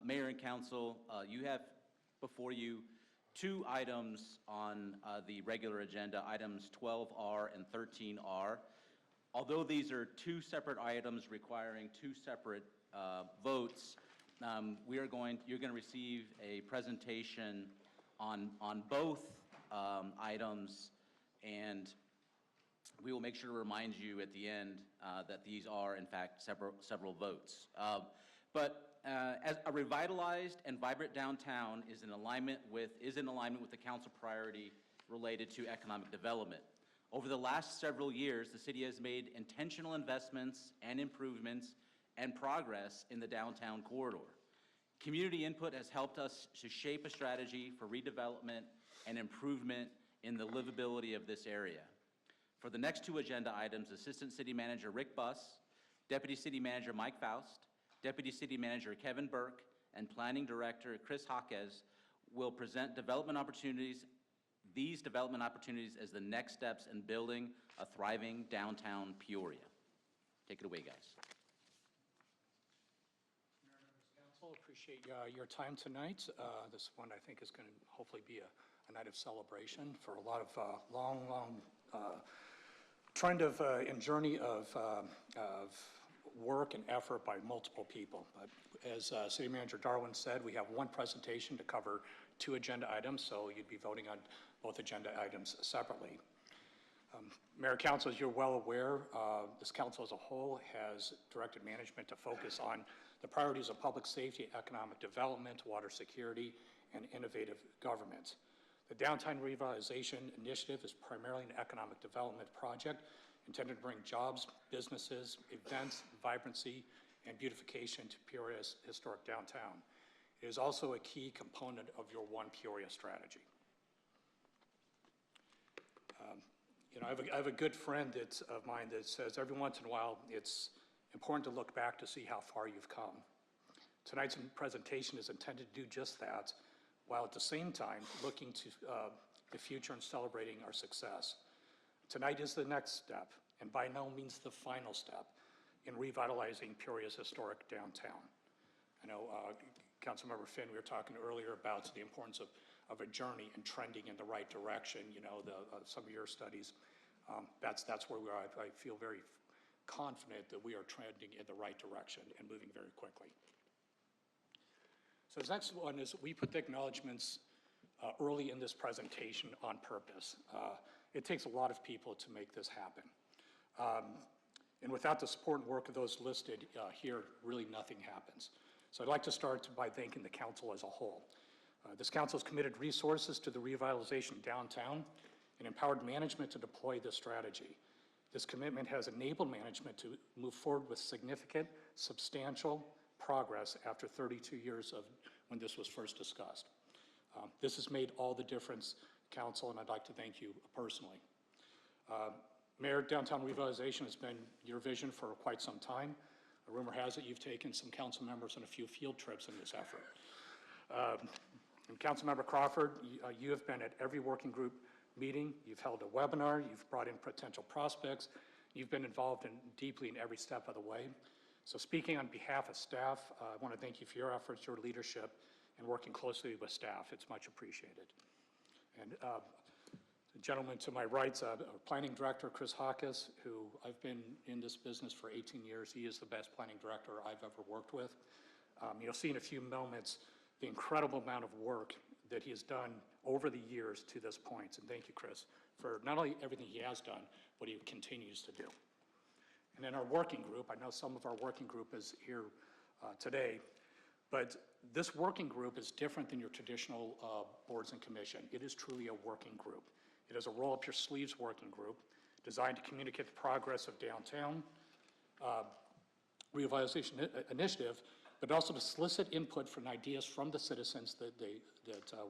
Mayor and Council, you have before you two items on the regular agenda, items 12R and 13R. Although these are two separate items requiring two separate votes, you're going to receive a presentation on both items, and we will make sure to remind you at the end that these are, in fact, several votes. As a revitalized and vibrant downtown is in alignment with the council priority related to economic development. Over the last several years, the city has made intentional investments and improvements and progress in the downtown corridor. Community input has helped us to shape a strategy for redevelopment and improvement in the livability of this area. For the next two agenda items, Assistant City Manager Rick Buss, Deputy City Manager Mike Faust, Deputy City Manager Kevin Burke, and Planning Director Chris Jaquez will present these development opportunities as the next steps in building a thriving downtown Peoria. Take it away, guys. Mayor, members of council, appreciate your time tonight. This one, I think, is going to hopefully be a night of celebration for a lot of long trend of and journey of work and effort by multiple people. But as City Manager Darwin said, we have one presentation to cover two agenda items, so you'd be voting on both agenda items separately. Mayor, Council, as you're well aware, this council as a whole has directed management to focus on the priorities of public safety, economic development, water security, and innovative government. The Downtown Revitalization Initiative is primarily an economic development project intended to bring jobs, businesses, events, vibrancy, and beautification to Peoria's historic downtown. It is also a key component of your One Peoria strategy. I have a good friend of mine that says every once in a while it's important to look back to see how far you've come. Tonight's presentation is intended to do just that, while at the same time looking to the future and celebrating our success. Tonight is the next step, and by no means the final step, in revitalizing Peoria's historic downtown. I know, Councilmember Finn, we were talking earlier about the importance of a journey and trending in the right direction. Some of your studies, that's where we are. I feel very confident that we are trending in the right direction and moving very quickly. So the next one is we put the acknowledgements early in this presentation on purpose. It takes a lot of people to make this happen. And without the support and work of those listed here, really nothing happens. So I'd like to start by thanking the council as a whole. This council has committed resources to the revitalization downtown and empowered management to deploy this strategy. This commitment has enabled management to move forward with significant, substantial progress after 32 years of when this was first discussed. This has made all the difference, council, and I'd like to thank you personally. Mayor, downtown revitalization has been your vision for quite some time. A rumor has it you've taken some council members on a few field trips in this effort. And Councilmember Crawford, you have been at every working group meeting, you've held a webinar, you've brought in potential prospects, you've been involved deeply in every step of the way. So speaking on behalf of staff, I want to thank you for your efforts, your leadership, and working closely with staff. It's much appreciated. And the gentleman to my right, our planning director, Chris Jaquez, who I've been in this business for 18 years. He is the best planning director I've ever worked with. You'll see in a few moments the incredible amount of work that he has done over the years to this point. And thank you, Chris, for not only everything he has done, but he continues to do. And in our working group, I know some of our working group is here today, but this working group is different than your traditional boards and commission. It is truly a working group. It is a roll up your sleeves working group designed to communicate the progress of downtown revitalization initiative, but also to solicit input from ideas from the citizens that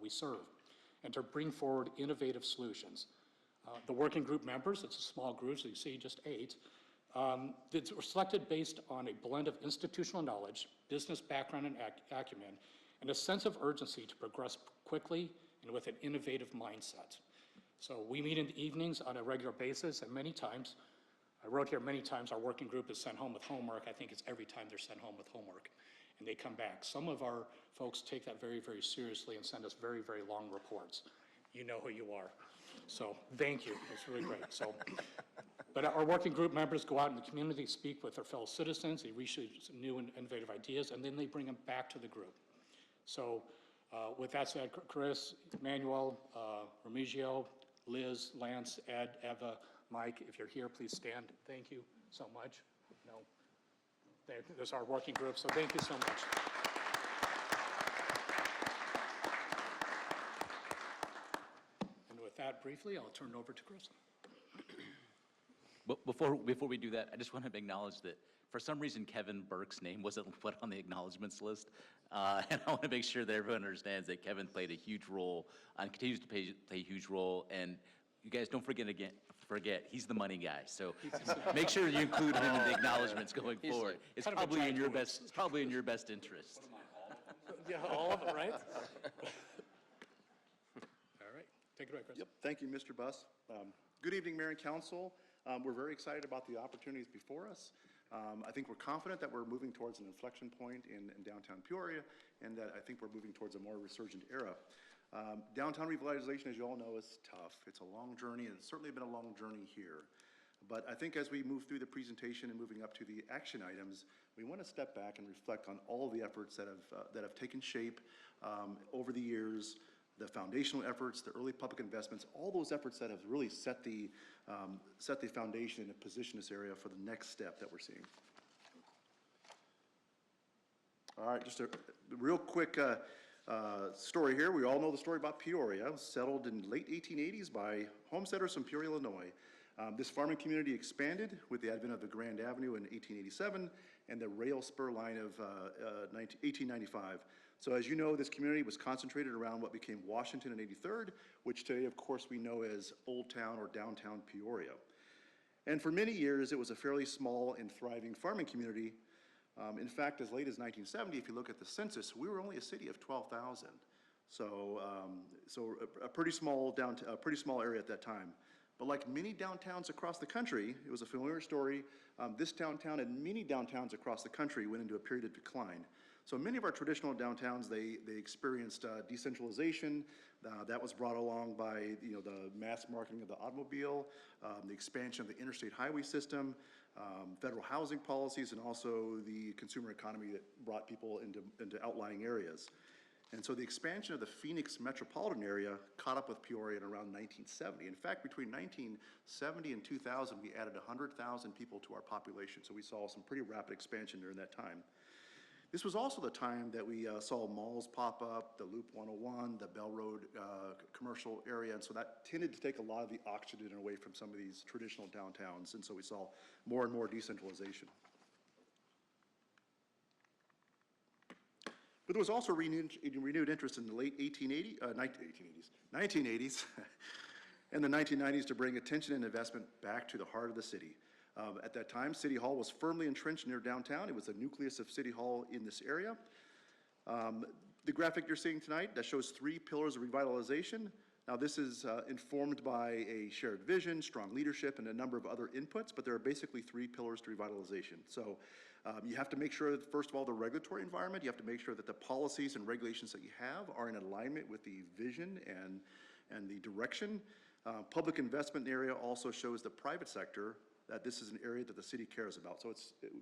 we serve, and to bring forward innovative solutions. The working group members, it's a small group, so you see just 8, that were selected based on a blend of institutional knowledge, business background and acumen, and a sense of urgency to progress quickly and with an innovative mindset. So we meet in the evenings on a regular basis, and many times, I wrote here many times our working group is sent home with homework. I think it's every time they're sent home with homework. and they come back. Some of our folks take that very, very seriously and send us very, very long reports. You know who you are. So thank you, it's really great. So, but our working group members go out in the community, speak with their fellow citizens, they research new and innovative ideas, and then they bring them back to the group. So with that said, Chris, Manuel, Remigio, Liz, Lance, Ed, Eva, Mike, if you're here, please stand. Thank you so much. No, there's our working group, so thank you so much. And with that, briefly, I'll turn it over to Chris. But before we do that, I just want to acknowledge that for some reason Kevin Burke's name wasn't put on the acknowledgements list. And I want to make sure that everyone understands that Kevin played a huge role and continues to play a huge role. And you guys don't forget, he's the money guy. So make sure you include him in the acknowledgements going forward. It's probably in your best, interest. Yeah, all of it, right? All right, take it away, Chris. Yep, thank you, Mr. Buss. Good evening, Mayor and Council. We're very excited about the opportunities before us. I think we're confident that we're moving towards an inflection point in downtown Peoria, and that I think we're moving towards a more resurgent era. Downtown revitalization, as you all know, is tough. It's a long journey, and it's certainly been a long journey here. But I think as we move through the presentation and moving up to the action items, we want to step back and reflect on all the efforts that have taken shape over the years, the foundational efforts, the early public investments, all those efforts that have really set the foundation and position this area for the next step that we're seeing. All right, just a real quick story here. We all know the story about Peoria. It was settled in late 1880s by homesteaders from Peoria, Illinois. This farming community expanded with the advent of the Grand Avenue in 1887 and the rail spur line of 1895. So as you know, this community was concentrated around what became Washington and 83rd, which today, of course, we know as Old Town or Downtown Peoria. And for many years, it was a fairly small and thriving farming community. In fact, as late as 1970, if you look at the census, we were only a city of 12,000. So, a pretty small area at that time. But like many downtowns across the country, it was a familiar story. This downtown and many downtowns across the country went into a period of decline. So many of our traditional downtowns, they experienced decentralization. That was brought along by the mass marketing of the automobile, the expansion of the interstate highway system, federal housing policies, and also the consumer economy that brought people into outlying areas. And so the expansion of the Phoenix metropolitan area caught up with Peoria in around 1970. In fact, between 1970 and 2000, we added 100,000 people to our population. So we saw some pretty rapid expansion during that time. This was also the time that we saw malls pop up, the Loop 101, the Bell Road commercial area, and so that tended to take a lot of the oxygen away from some of these traditional downtowns, and so we saw more and more decentralization. But there was also renewed interest in the late 1980s and the 1990s to bring attention and investment back to the heart of the city. At that time, City Hall was firmly entrenched near downtown. It was the nucleus of City Hall in this area. The graphic you're seeing tonight, that shows 3 pillars of revitalization. Now this is informed by a shared vision, strong leadership, and a number of other inputs, but there are basically 3 pillars to revitalization. So you have to make sure that, first of all, the regulatory environment, you have to make sure that the policies and regulations that you have are in alignment with the vision and the direction. Public investment area also shows the private sector that this is an area that the city cares about. So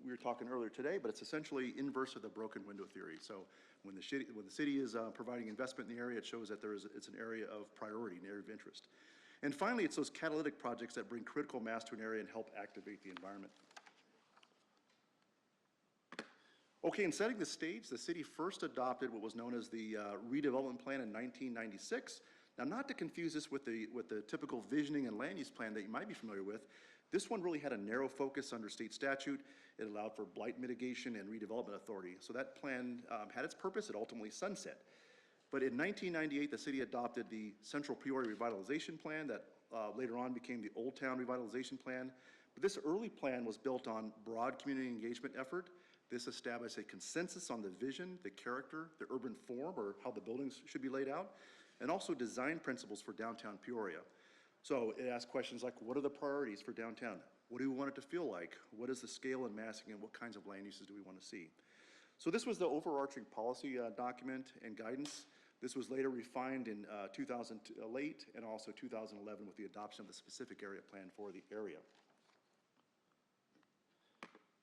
we were talking earlier today, but it's essentially inverse of the broken window theory. So when the city is providing investment in the area, it shows that it's an area of priority, an area of interest. And finally, it's those catalytic projects that bring critical mass to an area and help activate the environment. Okay, in setting the stage, the city first adopted what was known as the redevelopment plan in 1996. Now, not to confuse this with the typical visioning and land use plan that you might be familiar with, this one really had a narrow focus under state statute. It allowed for blight mitigation and redevelopment authority. So that plan had its purpose. It ultimately sunset. But in 1998, the city adopted the Central Peoria Revitalization Plan that later on became the Old Town Revitalization Plan. But this early plan was built on broad community engagement effort. This established a consensus on the vision, the character, the urban form, or how the buildings should be laid out, and also design principles for downtown Peoria. So it asked questions like, what are the priorities for downtown? What do we want it to feel like? What is the scale and massing, and what kinds of land uses do we want to see? So this was the overarching policy document and guidance. This was later refined in 2008 and also 2011 with the adoption of the specific area plan for the area.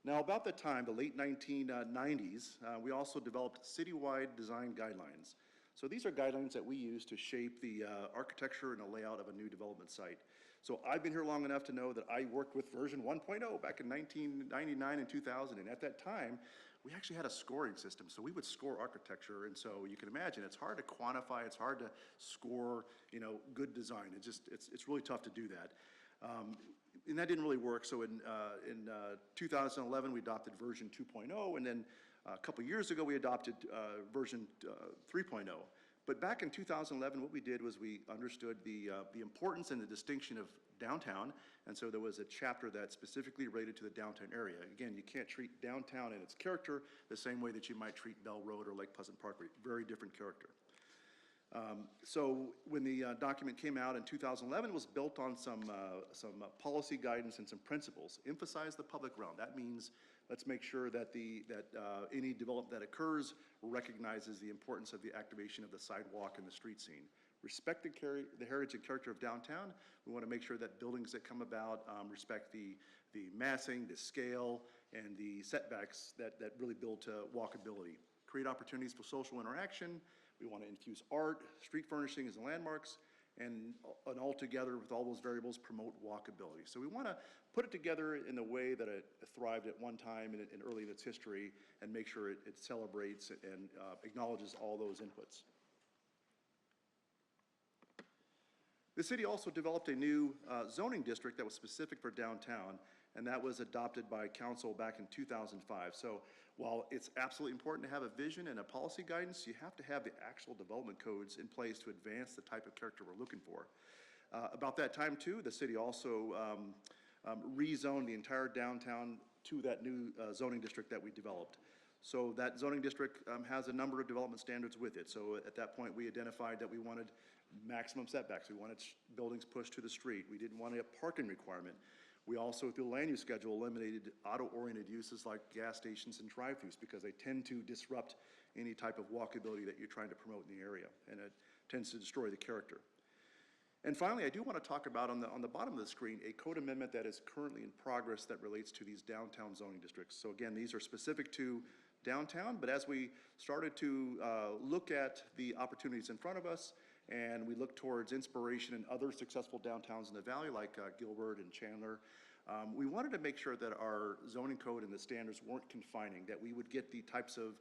Now, about that time, the late 1990s, we also developed citywide design guidelines. So these are guidelines that we use to shape the architecture and the layout of a new development site. So I've been here long enough to know that I worked with version 1.0 back in 1999 and 2000, and at that time, we actually had a scoring system. So we would score architecture, and so you can imagine it's hard to quantify, it's hard to score, good design. It's really tough to do that. And that didn't really work. So in 2011, we adopted version 2.0, and then a couple years ago, we adopted version 3.0. But back in 2011, what we did was we understood the importance and the distinction of downtown, and so there was a chapter that specifically related to the downtown area. Again, you can't treat downtown and its character the same way that you might treat Bell Road or Lake Pleasant Parkway. Very different character. So when the document came out in 2011, it was built on some policy guidance and some principles. Emphasize the public realm. That means let's make sure that any development that occurs recognizes the importance of the activation of the sidewalk and the street scene. Respect the heritage and character of downtown. We want to make sure that buildings that come about respect the massing, the scale, and the setbacks that really build to walkability. Create opportunities for social interaction. We want to infuse art, street furnishings, and landmarks, and all together with all those variables promote walkability. So we want to put it together in a way that it thrived at one time and early in its history, and make sure it celebrates and acknowledges all those inputs. The city also developed a new zoning district that was specific for downtown, and that was adopted by council back in 2005. So while it's absolutely important to have a vision and a policy guidance, you have to have the actual development codes in place to advance the type of character we're looking for. About that time too, the city also rezoned the entire downtown to that new zoning district that we developed. So that zoning district has a number of development standards with it. So at that point, we identified that we wanted maximum setbacks. We wanted buildings pushed to the street. We didn't want a parking requirement. We also, through the land use schedule, eliminated auto-oriented uses like gas stations and drive-thrus because they tend to disrupt any type of walkability that you're trying to promote in the area, and it tends to destroy the character. And finally, I do want to talk about on the bottom of the screen a code amendment that is currently in progress that relates to these downtown zoning districts. So again, these are specific to downtown, but as we started to look at the opportunities in front of us, and we look towards inspiration in other successful downtowns in the valley like Gilbert and Chandler, we wanted to make sure that our zoning code and the standards weren't confining, that we would get the types of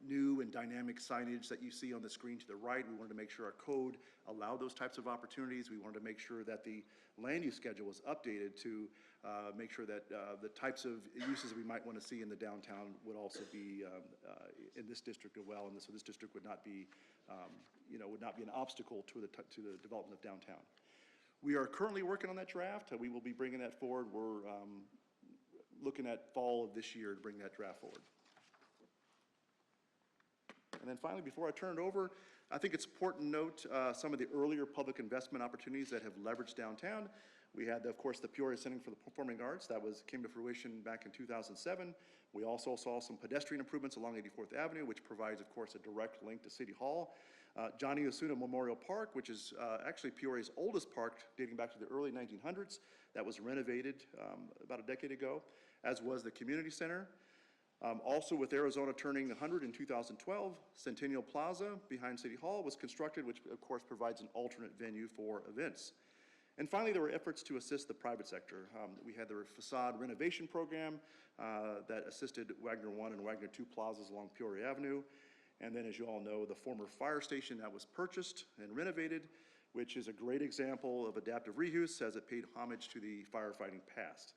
new and dynamic signage that you see on the screen to the right. We wanted to make sure our code allowed those types of opportunities. We wanted to make sure that the land use schedule was updated to make sure that the types of uses we might want to see in the downtown would also be in this district as well, and so this district would not be, would not be an obstacle to the development of downtown. We are currently working on that draft. We will be bringing that forward. We're looking at fall of this year to bring that draft forward. And then finally, before I turn it over, I think it's important to note some of the earlier public investment opportunities that have leveraged downtown. We had, of course, the Peoria Center for the Performing Arts. That came to fruition back in 2007. We also saw some pedestrian improvements along 84th Avenue, which provides, of course, a direct link to City Hall. Johnny Osuna Memorial Park, which is actually Peoria's oldest park, dating back to the early 1900s. That was renovated about a decade ago, as was the community center. Also, with Arizona turning 100 in 2012, Centennial Plaza behind City Hall was constructed, which of course provides an alternate venue for events. And finally, there were efforts to assist the private sector. We had the facade renovation program that assisted Wagner 1 and Wagner 2 plazas along Peoria Avenue. And then, as you all know, the former fire station that was purchased and renovated, which is a great example of adaptive reuse as it paid homage to the firefighting past.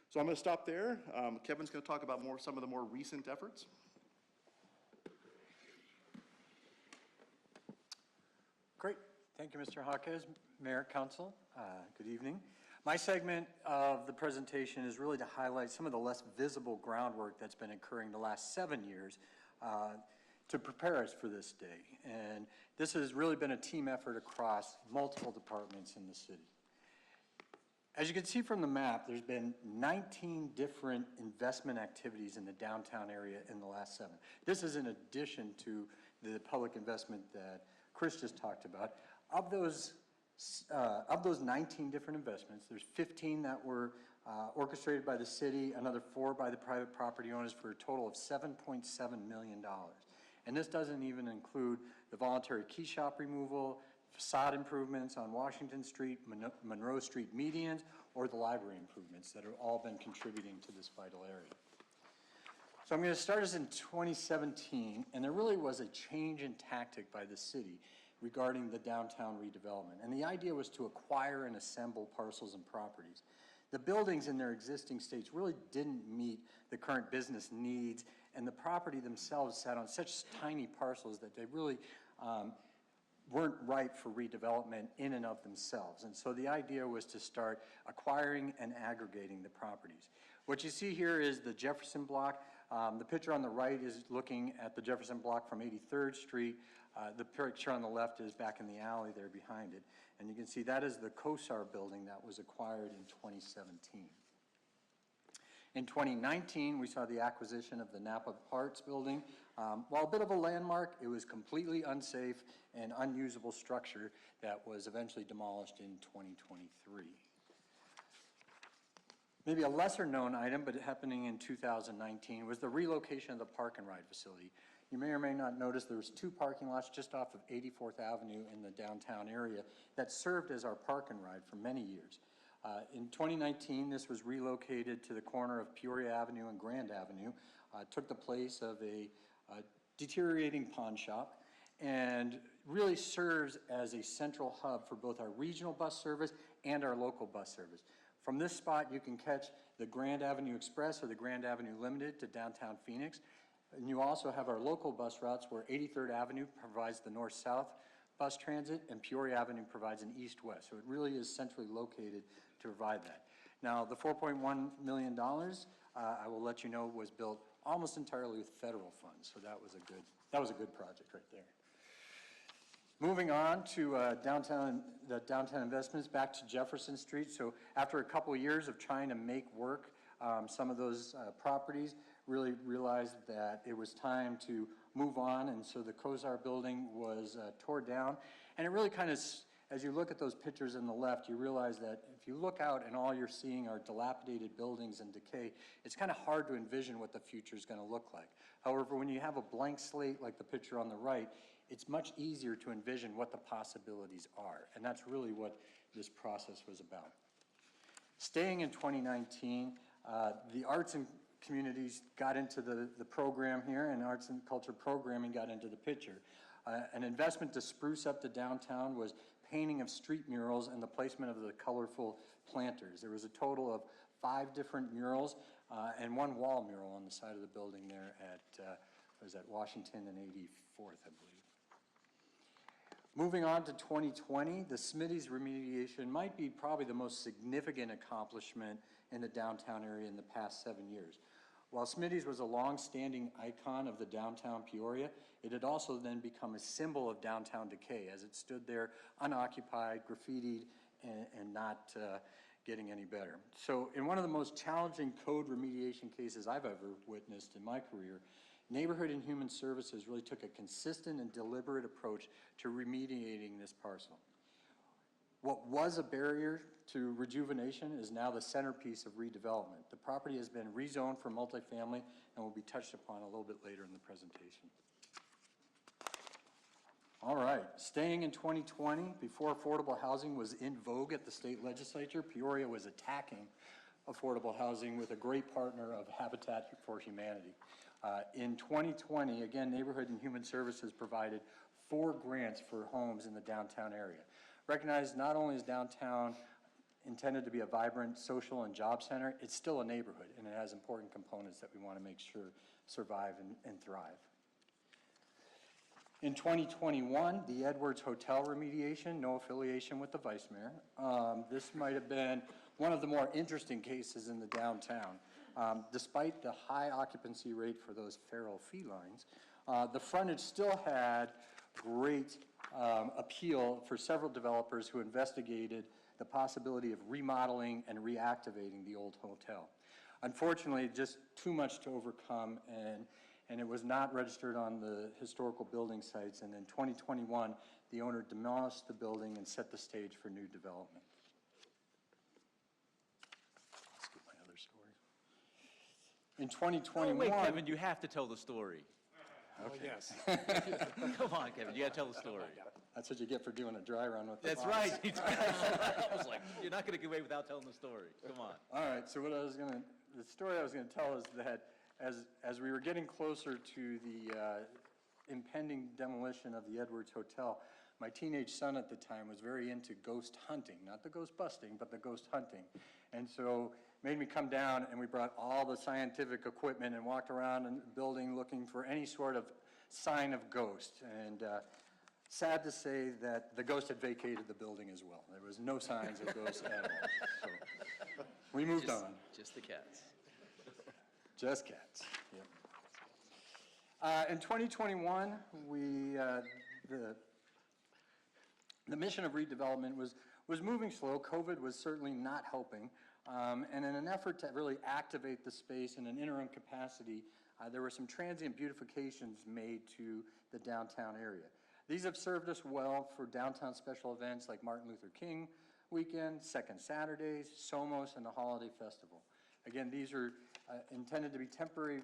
So I'm going to stop there. Kevin's going to talk about some of the more recent efforts. Great. Thank you, Mr. Jaquez. Mayor, Council, good evening. My segment of the presentation is really to highlight some of the less visible groundwork that's been occurring the last 7 years to prepare us for this day. And this has really been a team effort across multiple departments in the city. As you can see from the map, there's been 19 different investment activities in the downtown area in the last 7. This is in addition to the public investment that Chris just talked about. Of those 19 different investments, there's 15 that were orchestrated by the city, another 4 by the private property owners, for a total of $7.7 million. And this doesn't even include the voluntary key shop removal, facade improvements on Washington Street, Monroe Street medians, or the library improvements that have all been contributing to this vital area. So I'm going to start us in 2017, and there really was a change in tactic by the city regarding the downtown redevelopment. And the idea was to acquire and assemble parcels and properties. The buildings in their existing states really didn't meet the current business needs, and the property themselves sat on such tiny parcels that they really weren't ripe for redevelopment in and of themselves. And so the idea was to start acquiring and aggregating the properties. What you see here is the Jefferson block. The picture on the right is looking at the Jefferson block from 83rd Street. The picture on the left is back in the alley there behind it. And you can see that is the COSAR building that was acquired in 2017. In 2019, we saw the acquisition of the Napa Parts building. While a bit of a landmark, it was completely unsafe and unusable structure that was eventually demolished in 2023. Maybe a lesser known item, but happening in 2019, was the relocation of the Park and Ride facility. You may or may not notice there was 2 parking lots just off of 84th Avenue in the downtown area that served as our Park and Ride for many years. In 2019, this was relocated to the corner of Peoria Avenue and Grand Avenue, took the place of a deteriorating pawn shop, and really serves as a central hub for both our regional bus service and our local bus service. From this spot, you can catch the Grand Avenue Express or the Grand Avenue Limited to downtown Phoenix. And you also have our local bus routes where 83rd Avenue provides the north-south bus transit and Peoria Avenue provides an east-west. So it really is centrally located to provide that. Now, the $4.1 million, I will let you know, was built almost entirely with federal funds. So that was a good project right there. Moving on to the downtown investments, back to Jefferson Street. So after a couple of years of trying to make work some of those properties, really realized that it was time to move on, and so the COSAR building was tore down. And it really kind of, as you look at those pictures on the left, you realize that if you look out and all you're seeing are dilapidated buildings and decay, it's kind of hard to envision what the future is going to look like. However, when you have a blank slate like the picture on the right, it's much easier to envision what the possibilities are, and that's really what this process was about. Staying in 2019, the arts and communities got into the program here, and arts and culture programming got into the picture. An investment to spruce up the downtown was painting of street murals and the placement of the colorful planters. There was a total of 5 different murals and 1 wall mural on the side of the building there at Washington and 84th, I believe. Moving on to 2020, the Smitty's remediation might be probably the most significant accomplishment in the downtown area in the past 7 years. While Smitty's was a long-standing icon of the downtown Peoria, it had also then become a symbol of downtown decay as it stood there unoccupied, graffitied, and not getting any better. So in one of the most challenging code remediation cases I've ever witnessed in my career, Neighborhood and Human Services really took a consistent and deliberate approach to remediating this parcel. What was a barrier to rejuvenation is now the centerpiece of redevelopment. The property has been rezoned for multifamily and will be touched upon a little bit later in the presentation. All right, staying in 2020, before affordable housing was in vogue at the state legislature, Peoria was attacking affordable housing with a great partner of Habitat for Humanity. In 2020, again, Neighborhood and Human Services provided 4 grants for homes in the downtown area. Recognized not only is downtown intended to be a vibrant social and job center, it's still a neighborhood, and it has important components that we want to make sure survive and thrive. In 2021, the Edwards Hotel remediation, no affiliation with the vice mayor. This might have been one of the more interesting cases in the downtown. Despite the high occupancy rate for those feral felines, the frontage still had great appeal for several developers who investigated the possibility of remodeling and reactivating the old hotel. Unfortunately, just too much to overcome, and it was not registered on the historical building sites, and in 2021, the owner demolished the building and set the stage for new development. Let's get my other story. In 2021... Oh, wait, Kevin, you have to tell the story. Oh, yes. Come on, Kevin, you gotta tell the story. That's what you get for doing a dry run with the That's boss. right. I was like, you're not gonna get away without telling the story. Come on. All right, so the story I was gonna tell is that as we were getting closer to the impending demolition of the Edwards Hotel, my teenage son at the time was very into ghost hunting, not the ghost busting, but the ghost hunting. And so made me come down, and we brought all the scientific equipment and walked around the building looking for any sort of sign of ghost. And sad to say that the ghost had vacated the building as well. There was no signs of ghosts at all. So we moved on. Just the cats. Just cats, yep. In 2021, the mission of redevelopment was moving slow. COVID was certainly not helping. And in an effort to really activate the space in an interim capacity, there were some transient beautifications made to the downtown area. These have served us well for downtown special events like Martin Luther King Weekend, Second Saturdays, Somos, and the Holiday Festival. Again, these are intended to be temporary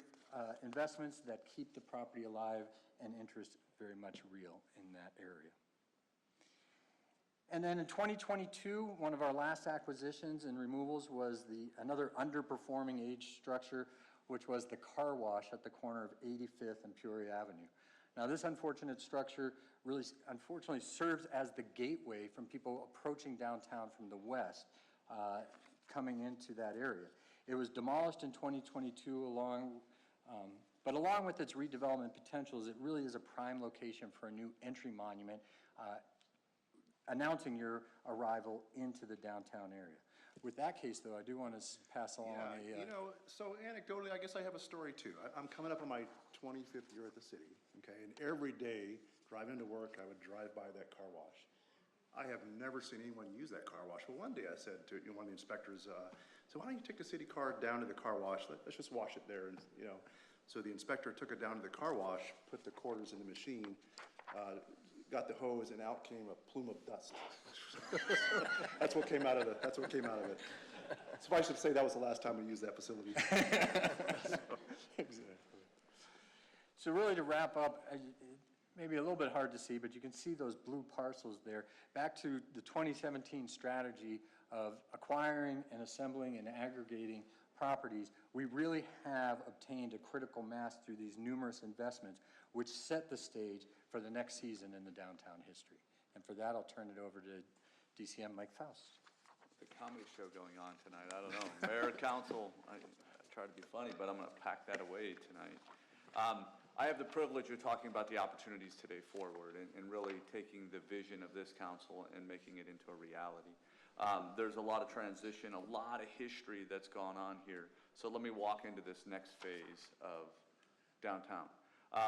investments that keep the property alive and interest very much real in that area. And then in 2022, one of our last acquisitions and removals was another underperforming age structure, which was the car wash at the corner of 85th and Peoria Avenue. Now, this unfortunate structure really unfortunately serves as the gateway from people approaching downtown from the west, coming into that area. It was demolished in 2022 but along with its redevelopment potentials, it really is a prime location for a new entry monument, announcing your arrival into the downtown area. With that case, though, I do want to pass along So anecdotally, I guess I have a story too. I'm coming up on my 25th year at the city, okay? And every day, driving to work, I would drive by that car wash. I have never seen anyone use that car wash. Well, one day I said to one of the inspectors, so why don't you take the city car down to the car wash? Let's just wash it there, and So the inspector took it down to the car wash, put the quarters in the machine, got the hose, and out came a plume of dust. That's what came out of it. Suffice it to say, that was the last time we used that facility. Exactly. So really to wrap up, maybe a little bit hard to see, but you can see those blue parcels there. Back to the 2017 strategy of acquiring and assembling and aggregating properties, we really have obtained a critical mass through these numerous investments, which set the stage for the next season in the downtown history. And for that, I'll turn it over to DCM Mike Faust. The comedy show going on tonight, I don't know. Mayor, council, I try to be funny, but I'm going to pack that away tonight. I have the privilege of talking about the opportunities today forward and really taking the vision of this council and making it into a reality. There's a lot of transition, a lot of history that's gone on here. So let me walk into this next phase of downtown.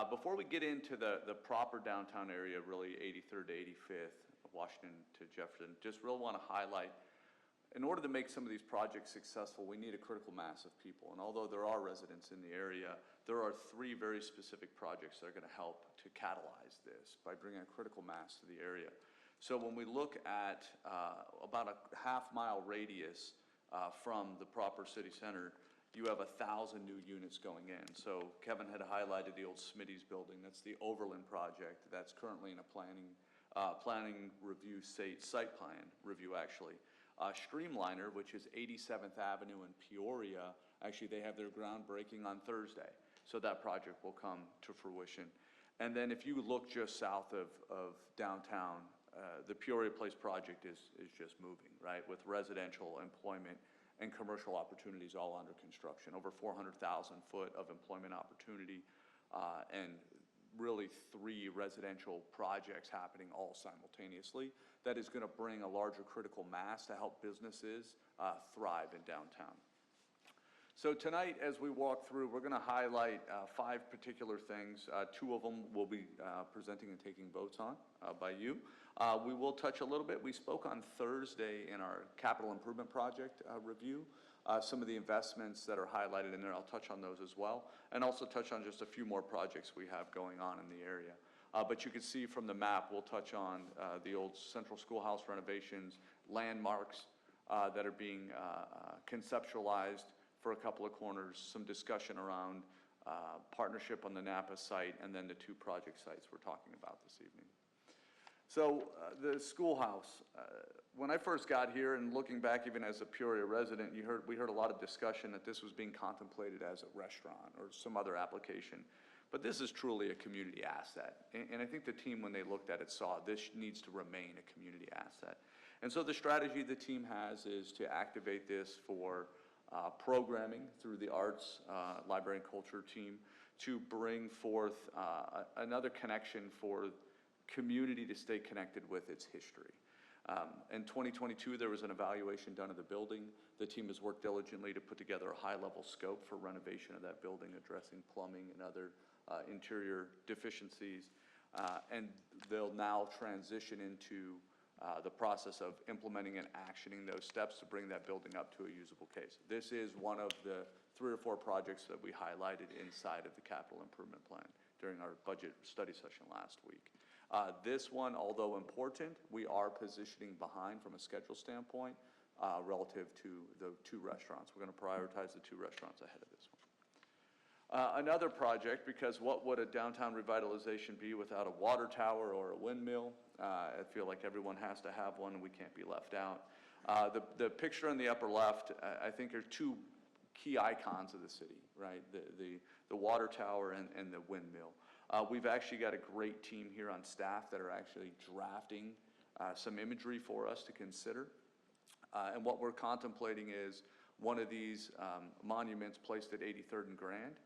Before we get into the proper downtown area, really 83rd to 85th, Washington to Jefferson, just really want to highlight, in order to make some of these projects successful, we need a critical mass of people. And although there are residents in the area, there are 3 very specific projects that are going to help to catalyze this by bringing a critical mass to the area. So when we look at about a half-mile radius from the proper city center, you have 1,000 new units going in. So Kevin had highlighted the old Smitty's building. That's the Overland project that's currently in a planning review, site plan review actually. Streamliner, which is 87th Avenue in Peoria, actually they have their groundbreaking on Thursday. So that project will come to fruition. And then if you look just south of downtown, the Peoria Place project is just moving, right? With residential, employment, and commercial opportunities all under construction. Over 400,000 foot of employment opportunity and really 3 residential projects happening all simultaneously. That is going to bring a larger critical mass to help businesses thrive in downtown. So tonight, as we walk through, we're going to highlight 5 particular things. 2 of them we'll be presenting and taking votes on by you. We will touch a little bit. We spoke on Thursday in our capital improvement project review. Some of the investments that are highlighted in there, I'll touch on those as well, and also touch on just a few more projects we have going on in the area. But you can see from the map, we'll touch on the old central schoolhouse renovations, landmarks that are being conceptualized for a couple of corners, some discussion around partnership on the Napa site, and then the 2 project sites we're talking about this evening. So the schoolhouse, when I first got here and looking back even as a Peoria resident, we heard a lot of discussion that this was being contemplated as a restaurant or some other application. But this is truly a community asset. And I think the team, when they looked at it, saw this needs to remain a community asset. And so the strategy the team has is to activate this for programming through the arts, library and culture team to bring forth another connection for community to stay connected with its history. In 2022, there was an evaluation done of the building. The team has worked diligently to put together a high-level scope for renovation of that building, addressing plumbing and other interior deficiencies. And they'll now transition into the process of implementing and actioning those steps to bring that building up to a usable case. This is one of the 3 or 4 projects that we highlighted inside of the capital improvement plan during our budget study session last week. This one, although important, we are positioning behind from a schedule standpoint relative to the 2 restaurants. We're going to prioritize the 2 restaurants ahead of this one. Another project, because what would a downtown revitalization be without a water tower or a windmill? I feel like everyone has to have one, and we can't be left out. The picture on the upper left, I think are 2 key icons of the city, right? The water tower and the windmill. We've actually got a great team here on staff that are actually drafting some imagery for us to consider. And what we're contemplating is one of these monuments placed at 83rd and Grand.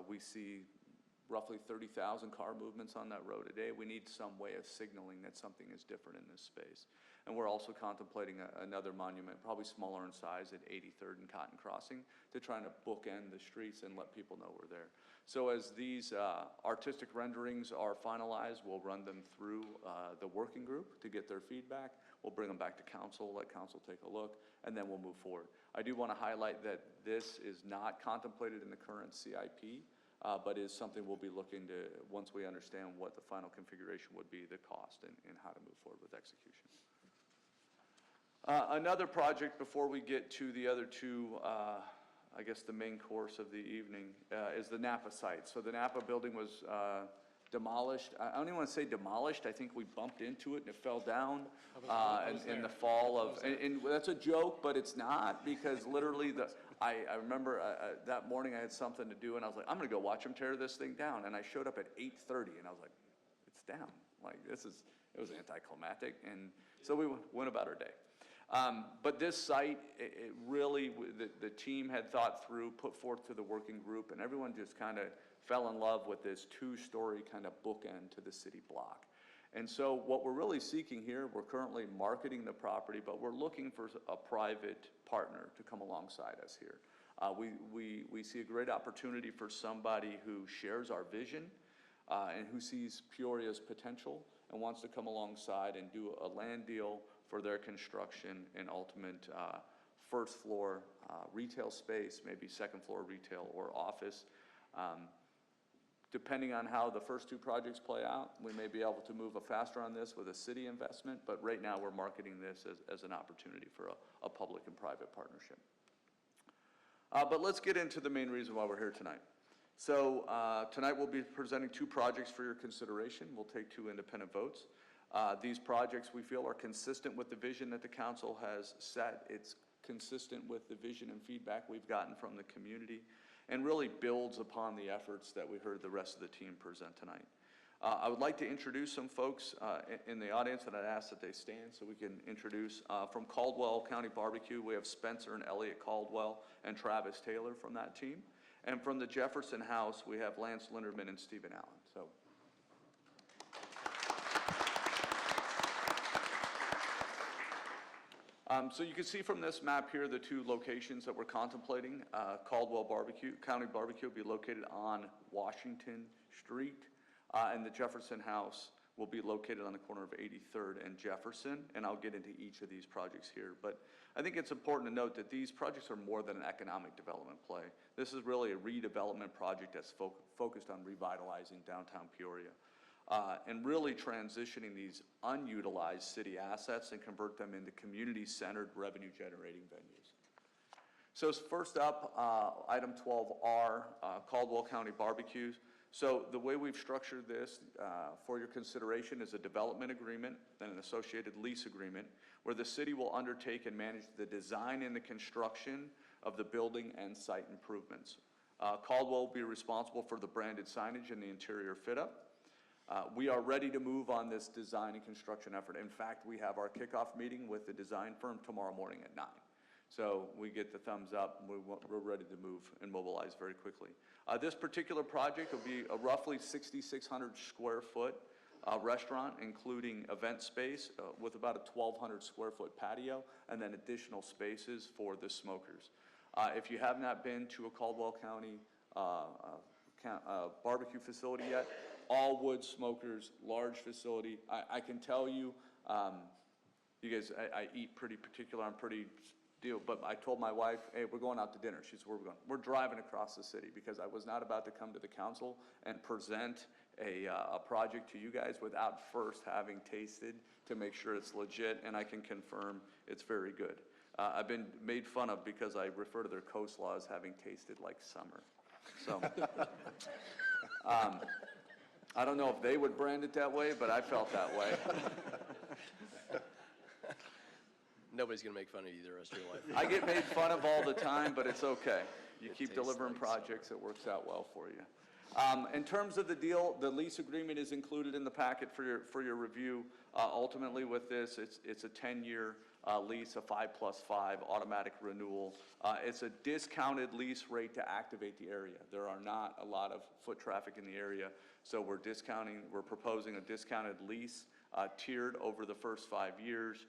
We see roughly 30,000 car movements on that road a day. We need some way of signaling that something is different in this space. And we're also contemplating another monument, probably smaller in size, at 83rd and Cotton Crossing, to try to bookend the streets and let people know we're there. So as these artistic renderings are finalized, we'll run them through the working group to get their feedback. We'll bring them back to council, let council take a look, and then we'll move forward. I do want to highlight that this is not contemplated in the current CIP, but is something we'll be looking to, once we understand what the final configuration would be, the cost, and how to move forward with execution. Another project before we get to the other 2, I guess the main course of the evening, is the Napa site. So the Napa building was demolished. I don't even want to say demolished. I think we bumped into it and it fell down in the fall of, and that's a joke, but it's not, because literally I remember that morning I had something to do and I was like, I'm going to go watch them tear this thing down. And I showed up at 8:30 and I was like, it's down. Like it was anticlimactic. And so we went about our day. But this site, it really, the team had thought through, put forth to the working group, and everyone just kind of fell in love with this 2-story kind of bookend to the city block. And so what we're really seeking here, we're currently marketing the property, but we're looking for a private partner to come alongside us here. We see a great opportunity for somebody who shares our vision and who sees Peoria's potential and wants to come alongside and do a land deal for their construction and ultimate first floor retail space, maybe second floor retail or office. Depending on how the first 2 projects play out, we may be able to move faster on this with a city investment, but right now we're marketing this as an opportunity for a public and private partnership. But let's get into the main reason why we're here tonight. So tonight we'll be presenting 2 projects for your consideration. We'll take 2 independent votes. These projects we feel are consistent with the vision that the council has set. It's consistent with the vision and feedback we've gotten from the community, and really builds upon the efforts that we heard the rest of the team present tonight. I would like to introduce some folks in the audience, and I'd ask that they stand so we can introduce. From Caldwell County Barbecue, we have Spencer and Elliot Caldwell and Travis Taylor from that team. And from the Jefferson House, we have Lance Linderman and Stephen Allen. So. So you can see from this map here, the two locations that we're contemplating. Caldwell County Barbecue will be located on Washington Street, and the Jefferson House will be located on the corner of 83rd and Jefferson, and I'll get into each of these projects here. But I think it's important to note that these projects are more than an economic development play. This is really a redevelopment project that's focused on revitalizing downtown Peoria. And really transitioning these unutilized city assets and convert them into community-centered revenue-generating venues. So first up, item 12R, Caldwell County Barbecues. So the way we've structured this for your consideration is a development agreement and an associated lease agreement where the city will undertake and manage the design and the construction of the building and site improvements. Caldwell will be responsible for the branded signage and the interior fit-up. We are ready to move on this design and construction effort. In fact, we have our kickoff meeting with the design firm tomorrow morning at 9. So we get the thumbs up, we're ready to move and mobilize very quickly. This particular project will be a roughly 6,600 square foot restaurant, including event space with about a 1,200 square foot patio, and then additional spaces for the smokers. If you have not been to a Caldwell County barbecue facility yet, all wood smokers, large facility. I can tell you, you guys, I eat pretty particular, I'm pretty deal, but I told my wife, hey, we're going out to dinner. She said, where are we going? We're driving across the city because I was not about to come to the council and present a project to you guys without first having tasted to make sure it's legit, and I can confirm it's very good. I've been made fun of because I refer to their coleslaw as having tasted like summer. So, I don't know if they would brand it that way, but I felt that way. Nobody's going to make fun of you the rest of your life. I get made fun of all the time, but it's okay. You keep tastes delivering like projects, it works out well for you. In terms of the deal, the lease agreement is included in the packet for your review. Ultimately with this, it's a 10-year lease, a 5+5 automatic renewal. It's a discounted lease rate to activate the area. There are not a lot of foot traffic in the area, so we're proposing a discounted lease tiered over the first 5 years.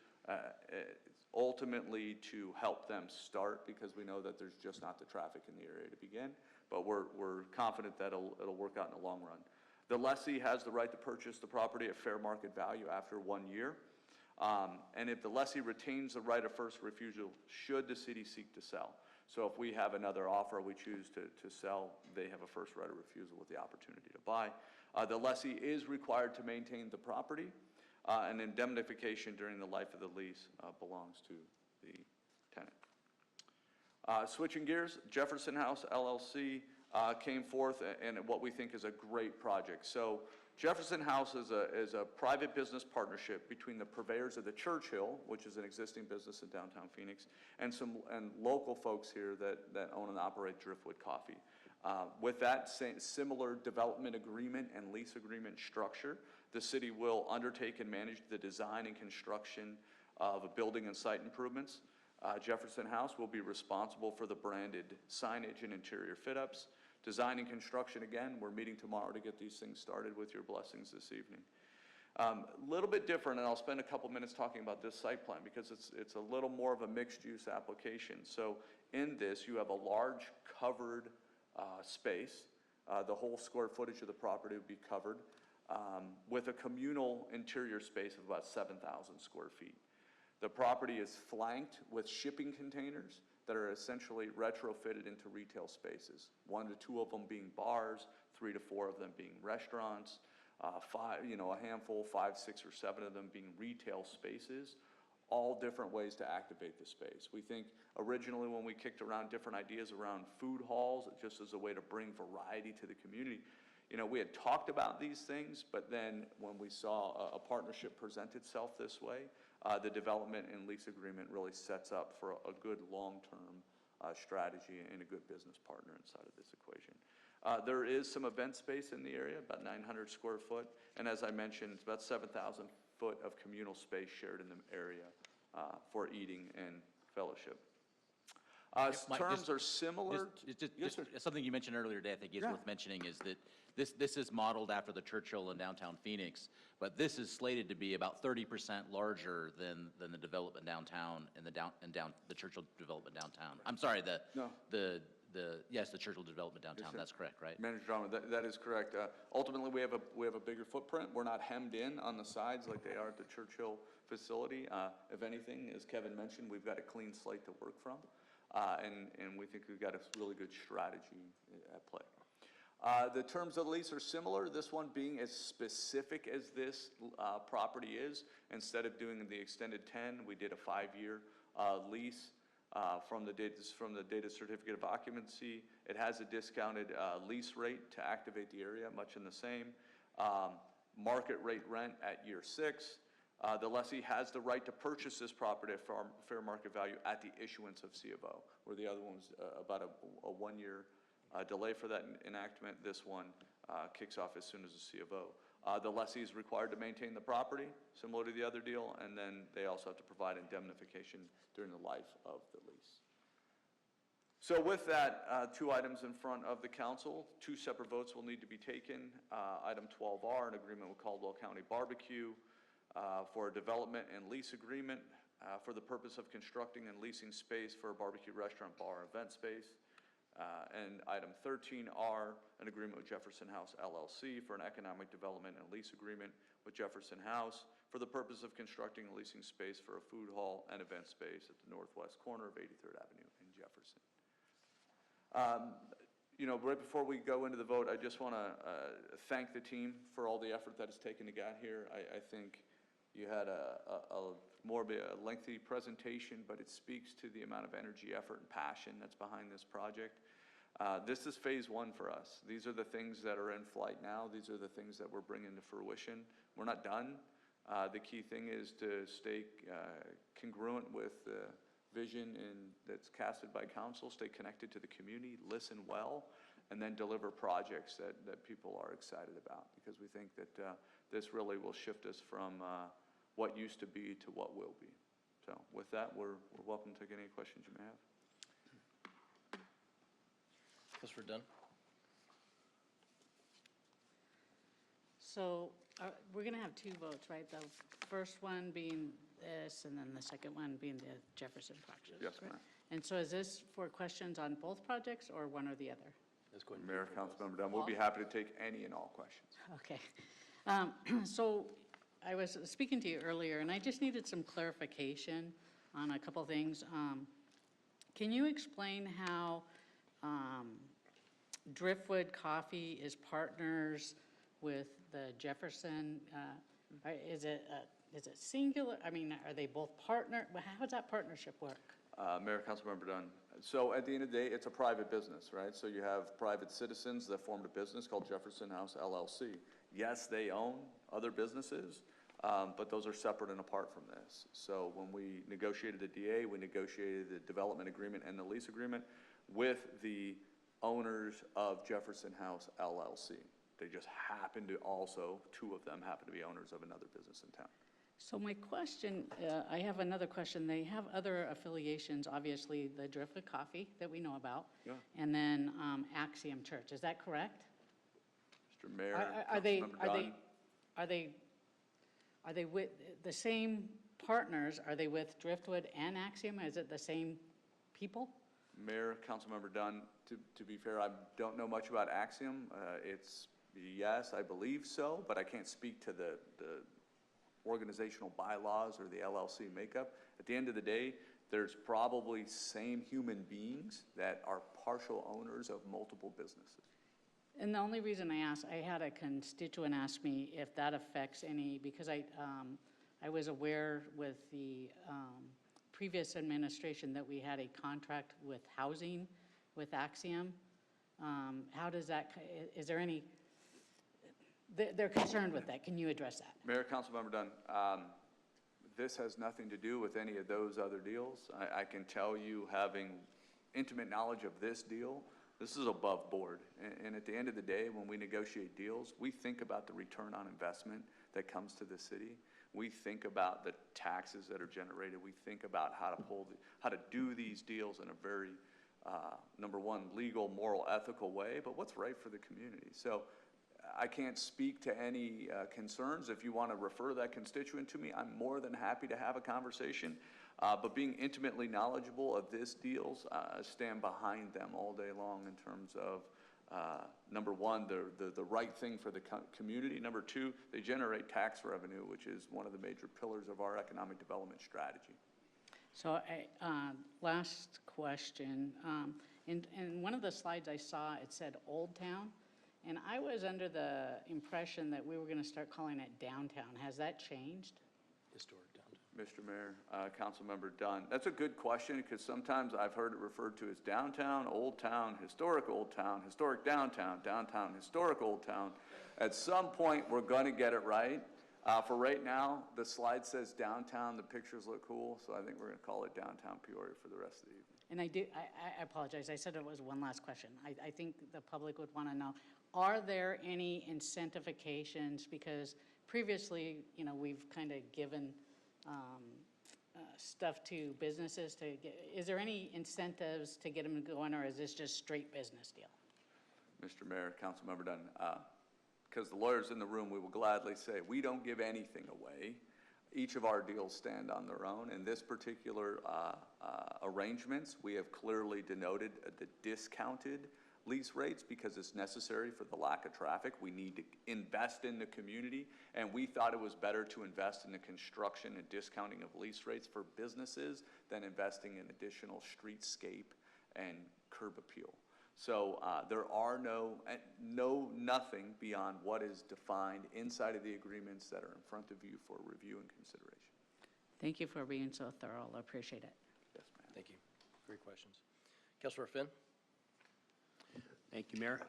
Ultimately to help them start, because we know that there's just not the traffic in the area to begin, but we're confident that it'll work out in the long run. The lessee has the right to purchase the property at fair market value after 1 year, and if the lessee retains the right of first refusal should the city seek to sell. So if we have another offer, we choose to sell, they have a first right of refusal with the opportunity to buy. The lessee is required to maintain the property. And indemnification during the life of the lease belongs to the tenant. Switching gears, Jefferson House LLC came forth in what we think is a great project. So Jefferson House is a private business partnership between the purveyors of the Churchill, which is an existing business in downtown Phoenix, and local folks here that own and operate Driftwood Coffee. With that similar development agreement and lease agreement structure, the city will undertake and manage the design and construction of a building and site improvements. Jefferson House will be responsible for the branded signage and interior fit-ups. Design and construction, again, we're meeting tomorrow to get these things started with your blessings this evening. A little bit different, and I'll spend a couple minutes talking about this site plan because it's a little more of a mixed-use application. So in this, you have a large covered space. The whole square footage of the property would be covered. With a communal interior space of about 7,000 square feet. The property is flanked with shipping containers that are essentially retrofitted into retail spaces. 1 to 2 of them being bars, 3 to 4 of them being restaurants, a handful, 5, 6, or 7 of them being retail spaces, all different ways to activate the space. We think originally when we kicked around different ideas around food halls, just as a way to bring variety to the community, we had talked about these things, but then when we saw a partnership present itself this way, the development and lease agreement really sets up for a good long-term strategy and a good business partner inside of this equation. There is some event space in the area, about 900 square foot, and as I mentioned, it's about 7,000 foot of communal space shared in the area for eating and fellowship. Mike, Terms just- are similar. Yes, sir. Something you mentioned earlier today, I think is Yeah. worth mentioning, is that this is modeled after the Churchill in downtown Phoenix, but this is slated to be about 30% larger than the development downtown and the Churchill development downtown. I'm sorry, No. yes, the Churchill development downtown, that's correct, right? Manager Drummond, that is correct. Ultimately, we have a bigger footprint. We're not hemmed in on the sides like they are at the Churchill facility. If anything, as Kevin mentioned, we've got a clean slate to work from. And we think we've got a really good strategy at play. The terms of the lease are similar, this one being as specific as this property is. Instead of doing the extended 10, we did a 5-year lease from the data certificate of occupancy. It has a discounted lease rate to activate the area, much in the same. Market rate rent at year 6. The lessee has the right to purchase this property at fair market value at the issuance of C of O, where the other one was about a 1-year delay for that enactment. This one kicks off as soon as the C of O. The lessee is required to maintain the property, similar to the other deal, and then they also have to provide indemnification during the life of the lease. So with that, 2 items in front of the council, 2 separate votes will need to be taken. Item 12R, an agreement with Caldwell County Barbecue for a development and lease agreement for the purpose of constructing and leasing space for a barbecue restaurant, bar, event space. And item 13R, an agreement with Jefferson House LLC for an economic development and lease agreement with Jefferson House for the purpose of constructing and leasing space for a food hall and event space at the northwest corner of 83rd Avenue in Jefferson. You know, right before we go into the vote, I just want to thank the team for all the effort that it's taken to get here. I think you had more of a lengthy presentation, but it speaks to the amount of energy, effort, and passion that's behind this project. This is phase 1 for us. These are the things that are in flight now. These are the things that we're bringing to fruition. We're not done. The key thing is to stay congruent with the vision that's casted by council, stay connected to the community, listen well, and then deliver projects that people are excited about, because we think that this really will shift us from what used to be to what will be. So with that, we're welcome to take any questions you may have. Guess we're done. So we're going to have 2 votes, right? The first one being this, and then the second one being the Jefferson project. Yes, right? ma'am. And so is this for questions on both projects or one or the other? Let's go ahead and Mayor, Councilmember Dunn, we'll be happy to take any and all questions. Okay. So I was speaking to you earlier, and I just needed some clarification on a couple things. Can you explain how Driftwood Coffee is partners with the Jefferson? Is it singular? I mean, are they both partner? How does that partnership work? Mayor, Councilmember Dunn. So at the end of the day, it's a private business, right? So you have private citizens that formed a business called Jefferson House LLC. Yes, they own other businesses, but those are separate and apart from this. So when we negotiated the DA, we negotiated the development agreement and the lease agreement with the owners of Jefferson House LLC. They just happen to also, 2 of them happen to be owners of another business in town. So my question, I have another question. They have other affiliations, obviously the Driftwood Coffee that we know about. Yeah. And then Axiom Church, is that correct? Mr. Mayor, Are they Councilmember Dunn. with the same partners? Are they with Driftwood and Axiom? Is it the same people? Mayor, Councilmember Dunn, to be fair, I don't know much about Axiom. It's, yes, I believe so, but I can't speak to the organizational bylaws or the LLC makeup. At the end of the day, there's probably same human beings that are partial owners of multiple businesses. And the only reason I asked, I had a constituent ask me if that affects any, because I was aware with the previous administration that we had a contract with housing with Axiom. How does that, is there any, they're concerned with that. Can you address that? Mayor, Councilmember Dunn, this has nothing to do with any of those other deals. I can tell you, having intimate knowledge of this deal, this is above board. And at the end of the day, when we negotiate deals, we think about the return on investment that comes to the city. We think about the taxes that are generated. We think about how to do these deals in a very, number one, legal, moral, ethical way, but what's right for the community. So I can't speak to any concerns. If you want to refer that constituent to me, I'm more than happy to have a conversation. But being intimately knowledgeable of these deals, I stand behind them all day long in terms of, number one, the right thing for the community. Number two, they generate tax revenue, which is one of the major pillars of our economic development strategy. So, last question. In one of the slides I saw, it said Old Town, and I was under the impression that we were going to start calling it Downtown. Has that changed? Historic downtown. Mr. Mayor, Councilmember Dunn, that's a good question, because sometimes I've heard it referred to as downtown, old town, historic downtown, downtown, historic old town. At some point, we're going to get it right. For right now, the slide says downtown, the pictures look cool, so I think we're going to call it downtown Peoria for the rest of the evening. And I apologize, I said it was one last question. I think the public would want to know, are there any incentivifications? Because previously, we've kind of given stuff to businesses to get, is there any incentives to get them going, or is this just straight business deal? Mr. Mayor, Councilmember Dunn, because the lawyers in the room, we will gladly say, we don't give anything away. Each of our deals stand on their own. In this particular arrangements, we have clearly denoted the discounted lease rates because it's necessary for the lack of traffic. We need to invest in the community, and we thought it was better to invest in the construction and discounting of lease rates for businesses than investing in additional streetscape and curb appeal. So there are nothing beyond what is defined inside of the agreements that are in front of you for review and consideration. Thank you for being so thorough. I appreciate it. Yes, ma'am. Thank you. Great questions. Councilor Finn? Thank you, Mayor.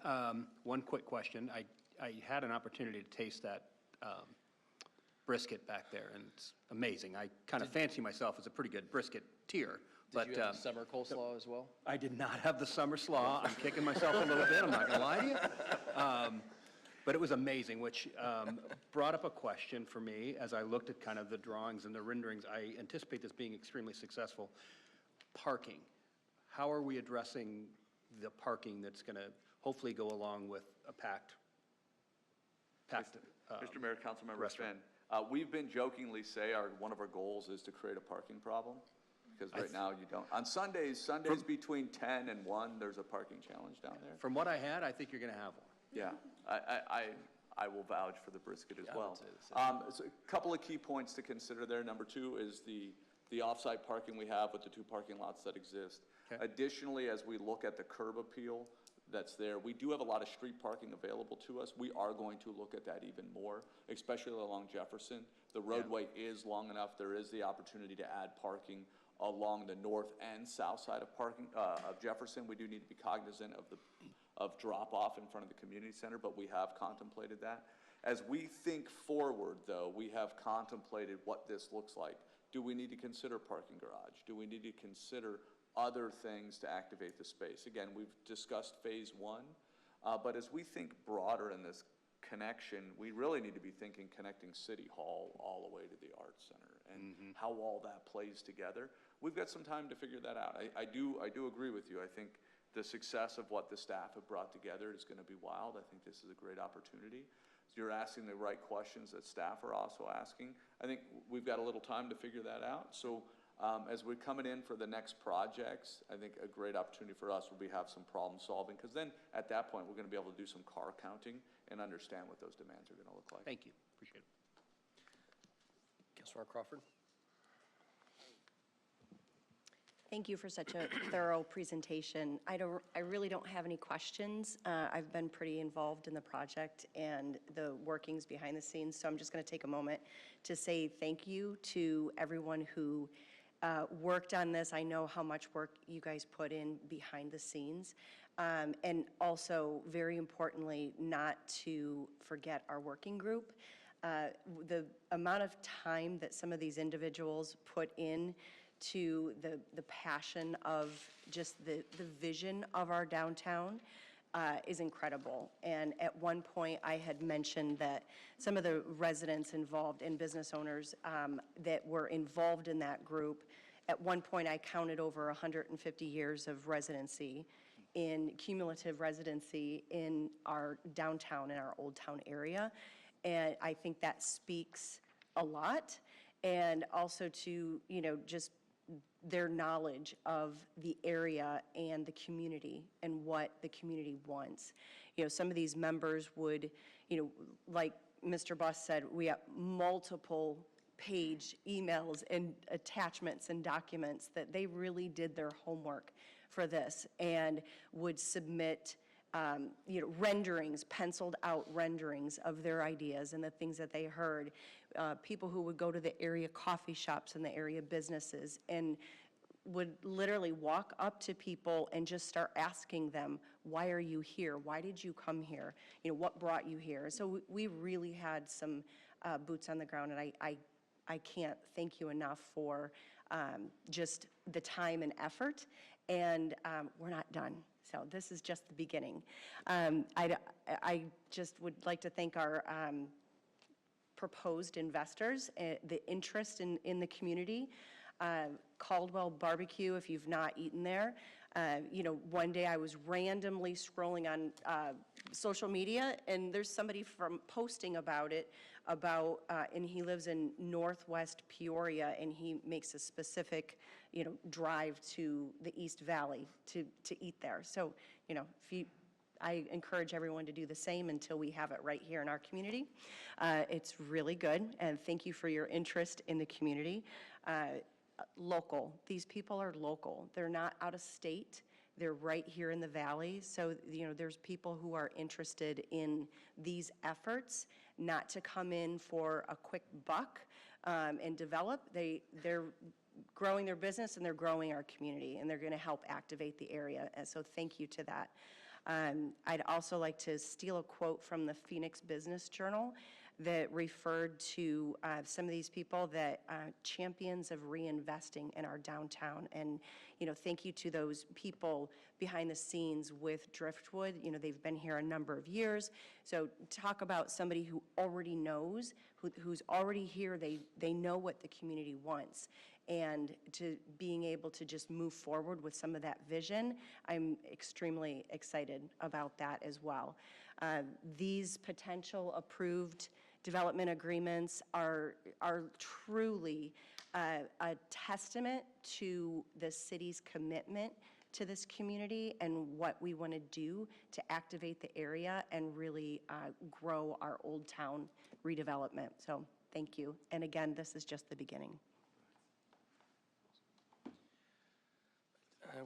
One quick question. I had an opportunity to taste that brisket back there, and it's amazing. I kind of fancy myself as a pretty good brisket tier. Did you have the summer coleslaw as well? I did not have the summer slaw. I'm kicking myself a little bit, I'm not going to lie to you. But it was amazing, which brought up a question for me as I looked at kind of the drawings and the renderings. I anticipate this being extremely successful. Parking. How are we addressing the parking that's going to hopefully go along with a packed Mr. Mayor, Councilmember restaurant. Finn, we've been jokingly say one of our goals is to create a parking problem, because right now you don't. On Sundays between 10 and 1, there's a parking challenge down there. From what I had, I think you're going to have one. Yeah, I will vouch for the brisket as Yeah, I well. would say the same. So a couple of key points to consider there. Number two is the off-site parking we have with the 2 parking lots that exist. Okay. Additionally, as we look at the curb appeal that's there, we do have a lot of street parking available to us. We are going to look at that even more, especially along Jefferson. The roadway is long enough. There is the opportunity to add parking along the north and south side of Jefferson. We do need to be cognizant of drop-off in front of the community center, but we have contemplated that. As we think forward, though, we have contemplated what this looks like. Do we need to consider parking garage? Do we need to consider other things to activate the space? Again, we've discussed phase 1, but as we think broader in this connection, we really need to be thinking connecting City Hall all the way to the Arts Center and how all that plays together. We've got some time to figure that out. I do agree with you. I think the success of what the staff have brought together is going to be wild. I think this is a great opportunity. You're asking the right questions that staff are also asking. I think we've got a little time to figure that out. So as we're coming in for the next projects, I think a great opportunity for us will be have some problem solving, because then at that point, we're going to be able to do some car counting and understand what those demands are going to look like. Thank you. Appreciate it. Councilor Crawford? Thank you for such a thorough presentation. I really don't have any questions. I've been pretty involved in the project and the workings behind the scenes, so I'm just going to take a moment to say thank you to everyone who worked on this. I know how much work you guys put in behind the scenes. And also, very importantly, not to forget our working group. The amount of time that some of these individuals put in to the passion of just the vision of our downtown is incredible. And at one point, I had mentioned that some of the residents involved and business owners that were involved in that group, at one point, I counted over 150 years of residency, in cumulative residency in our downtown, in our Old Town area. And I think that speaks a lot. And also to, just their knowledge of the area and the community and what the community wants. Some of these members would, like Mr. Buss said, we have multiple page emails and attachments and documents that they really did their homework for this and would submit renderings, penciled out renderings of their ideas and the things that they heard. People who would go to the area coffee shops and the area businesses and would literally walk up to people and just start asking them, why are you here? Why did you come here? What brought you here? So we really had some boots on the ground, and I can't thank you enough for just the time and effort, and we're not done. So this is just the beginning. I just would like to thank our proposed investors, the interest in the community. Caldwell Barbecue, if you've not eaten there. One day I was randomly scrolling on social media, and there's somebody from posting about it, and he lives in Northwest Peoria, and he makes a specific, drive to the East Valley to eat there. So, I encourage everyone to do the same until we have it right here in our community. It's really good, and thank you for your interest in the community. Local. These people are local. They're not out of state. They're right here in the valley. So, there's people who are interested in these efforts, not to come in for a quick buck and develop. They're growing their business and they're growing our community, and they're going to help activate the area. And so thank you to that. I'd also like to steal a quote from the Phoenix Business Journal that referred to some of these people that champions of reinvesting in our downtown. And, thank you to those people behind the scenes with Driftwood. They've been here a number of years. So talk about somebody who already knows, who's already here. They know what the community wants. And to being able to just move forward with some of that vision, I'm extremely excited about that as well. These potential approved development agreements are truly a testament to the city's commitment to this community and what we want to do to activate the area and really grow our Old Town redevelopment. So thank you. And again, this is just the beginning.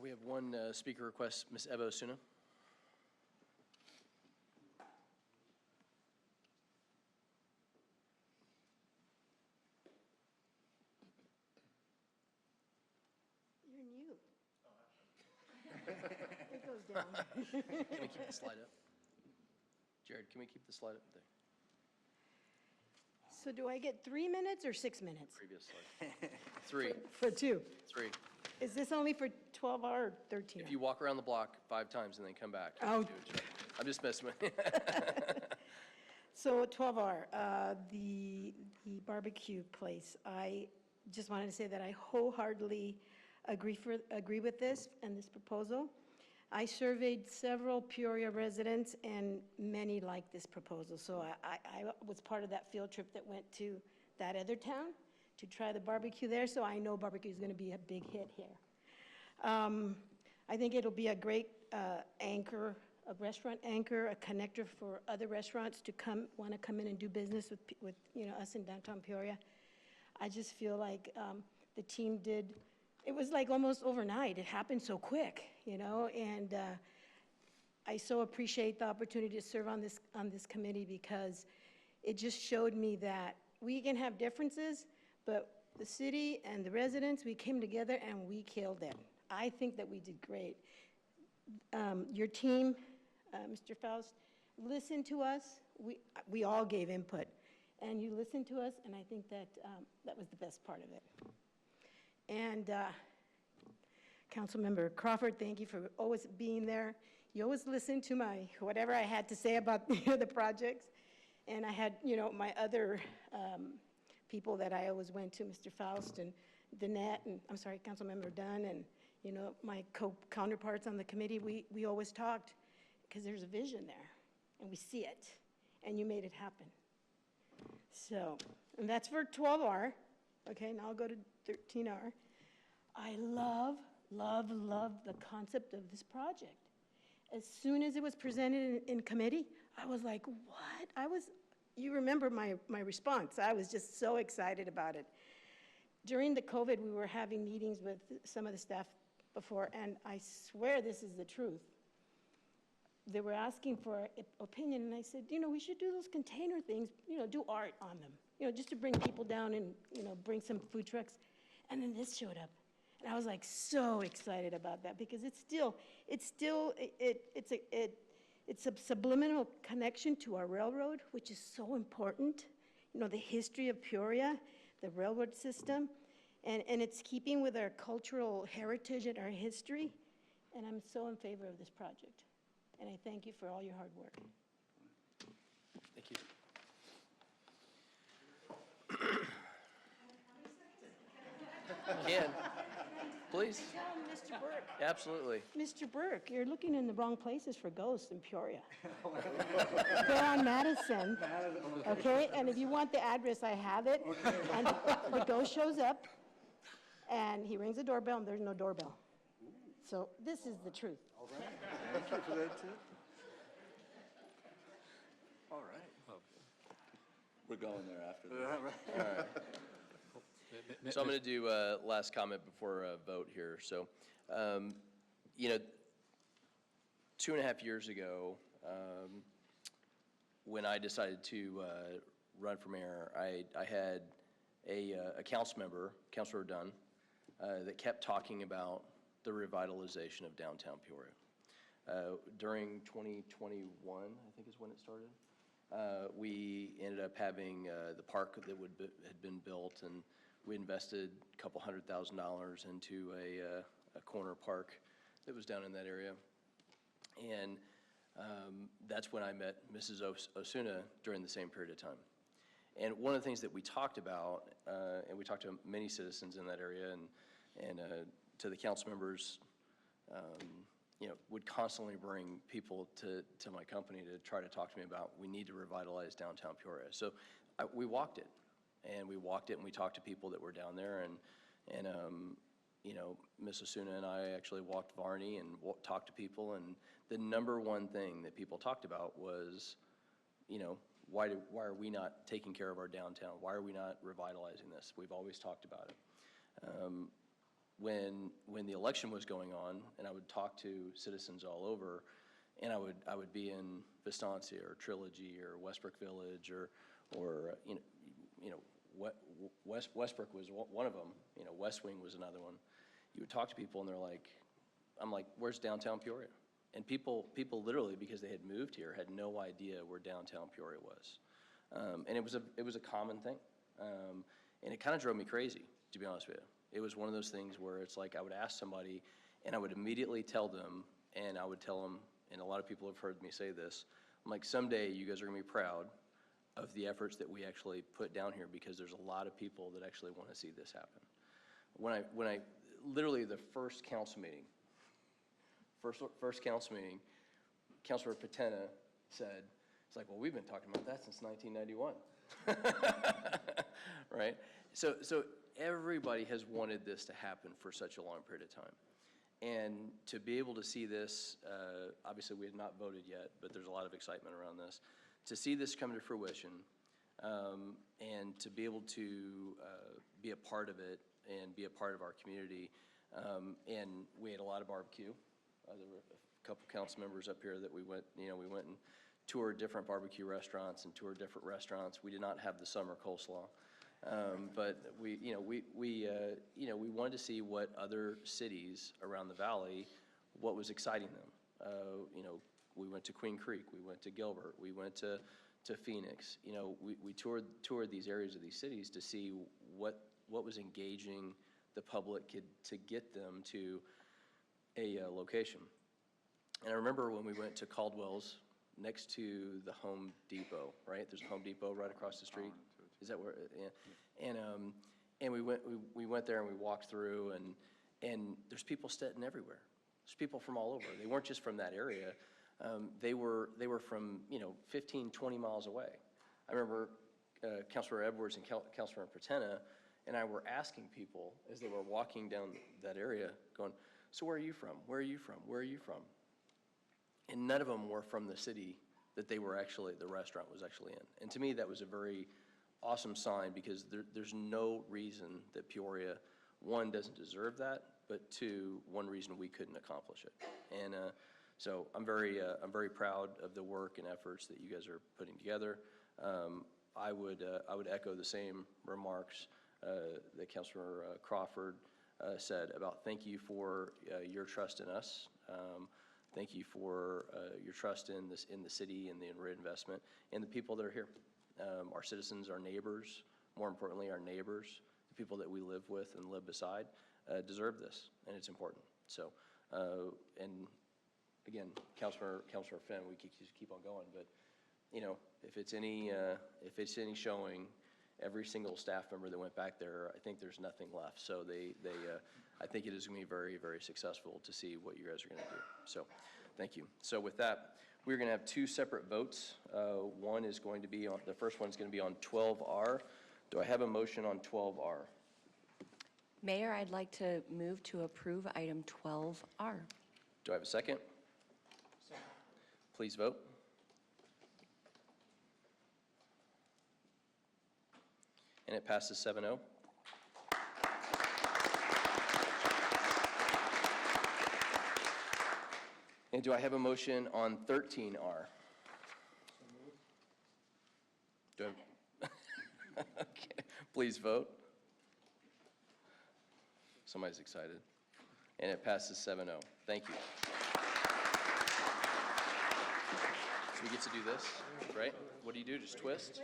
We have one speaker request, Ms. Eva Osuna. You're new. It goes down. Can we keep the slide up? Jared, can we keep the slide up there? So do I get 3 minutes or 6 minutes? Previous slide. Three. For two. Three. Is this only for 12 hour or 13 hour? If you walk around the block 5 times and then come back. Oh. do it. I'm just messing with you. So 12 hour, the barbecue place, I just wanted to say that I wholeheartedly agree with this and this proposal. I surveyed several Peoria residents, and many like this proposal. So I was part of that field trip that went to that other town to try the barbecue there, so I know barbecue is going to be a big hit here. I think it'll be a great anchor, a restaurant anchor, a connector for other restaurants to want to come in and do business with us in downtown Peoria. I just feel like the team did. It was like almost overnight. It happened so quick, and I so appreciate the opportunity to serve on this committee, because it just showed me that we can have differences, but the city and the residents, we came together and we killed it. I think that we did great. Your team, Mr. Faust, listened to us. We all gave input, and you listened to us, and I think that that was the best part of it. And Councilmember Crawford, thank you for always being there. you always listen to whatever I had to say about the projects. And I had, my other people that I always went to, Mr. Faust and Danette, and, I'm sorry, Councilmember Dunn, and, my counterparts on the committee, we always talked, because there's a vision there, and we see it, and you made it happen. So, and that's for 12R, okay, now I'll go to 13R. I love the concept of this project. As soon as it was presented in committee, I was like, what? You remember my response. I was just so excited about it. During the COVID, we were having meetings with some of the staff before, and I swear this is the truth. They were asking for opinion, and I said, we should do those container things, do art on them, just to bring people down and, bring some food trucks. And then this showed up. And I was like so excited about that because it's a subliminal connection to our railroad, which is so important. The history of Peoria, the railroad system, and it's keeping with our cultural heritage and our history. And I'm so in favor of this project. And I thank you for all your hard work. Thank you. Can, please. Tell Mr. Burke. Absolutely. Mr. Burke, you're looking in the wrong places for ghosts in Peoria. They're on Madison, okay? And if you want the address, I have it. And the ghost shows up, and he rings the doorbell, and there's no doorbell. So this is the truth. All right. Thank you for that tip. All right. We're going there after this. All right. So I'm going to do last comment before vote here. So, 2.5 years ago, when I decided to run for mayor, I had a council member, Councilor Dunn, that kept talking about the revitalization of downtown Peoria. During 2021, I think is when it started, we ended up having the park that had been built, and we invested a couple $100,000 into a corner park that was down in that area. And that's when I met Mrs. Osuna during the same period of time. And one of the things that we talked about, and we talked to many citizens in that area, and to the council members, would constantly bring people to my company to try to talk to me about, we need to revitalize downtown Peoria. So we walked it. And we walked it, and we talked to people that were down there, and Ms. Osuna and I actually walked Varney and talked to people, and the number one thing that people talked about was, why are we not taking care of our downtown? Why are we not revitalizing this? We've always talked about it. When the election was going on, and I would talk to citizens all over, and I would be in Vistancia or Trilogy or Westbrook Village or Westbrook was one of them, West Wing was another one. You would talk to people and I'm like, where's downtown Peoria? And people literally, because they had moved here, had no idea where downtown Peoria was. And it was a common thing. And it kind of drove me crazy, to be honest with you. It was one of those things where it's like I would ask somebody and I would immediately tell them, and I would tell them, and a lot of people have heard me say this, I'm like, someday you guys are gonna be proud of the efforts that we actually put down here, because there's a lot of people that actually want to see this happen. When I literally the first council meeting, Councilor Patena said, it's like, well, we've been talking about that since 1991. Right? So everybody has wanted this to happen for such a long period of time. And to be able to see this, obviously we have not voted yet, but there's a lot of excitement around this. To see this come to fruition, and to be able to be a part of it and be a part of our community. And we had a lot of barbecue. There were a couple council members up here that we went and toured different barbecue restaurants and toured different restaurants. We did not have the summer coleslaw. But we wanted to see what other cities around the valley, what was exciting them. We went to Queen Creek, we went to Gilbert, we went to Phoenix. We toured these areas of these cities to see what was engaging the public to get them to a location. And I remember when we went to Caldwell's, next to the Home Depot, right? There's a Home Depot right across the street. Is that where, yeah. And we went there and we walked through, and there's people sitting everywhere. There's people from all over. They weren't just from that area. They were from, 15, 20 miles away. I remember Councilor Edwards and Councilor Patena and I were asking people as they were walking down that area, going, so where are you from? Where are you from? Where are you from? And none of them were from the city that the restaurant was actually in. And to me, that was a very awesome sign, because there's no reason that Peoria, one, doesn't deserve that, but two, one reason we couldn't accomplish it. And so I'm very proud of the work and efforts that you guys are putting together. I would echo the same remarks that Councilor Crawford said about thank you for your trust in us. Thank you for your trust in the city and the investment and the people that are here. Our citizens, our neighbors, more importantly, our neighbors, the people that we live with and live beside, deserve this, and it's important. So, and again, Councilor Finn, we just keep on going, but if it's any showing, every single staff member that went back there, I think there's nothing left. So I think it is going to be very, very successful to see what you guys are going to do. So thank you. So with that, we're going to have two separate votes. One is going to be on, the first one's going to be on 12R. Do I have a motion on 12R? Mayor, I'd like to move to approve item 12R. Do I have a second? Second. Please vote. And it passes 7-0. And do I have a motion on 13R? Do I? Okay. Please vote. Somebody's excited. And it passes 7-0. Thank you. So we get to do this, right? What do you do? Just twist?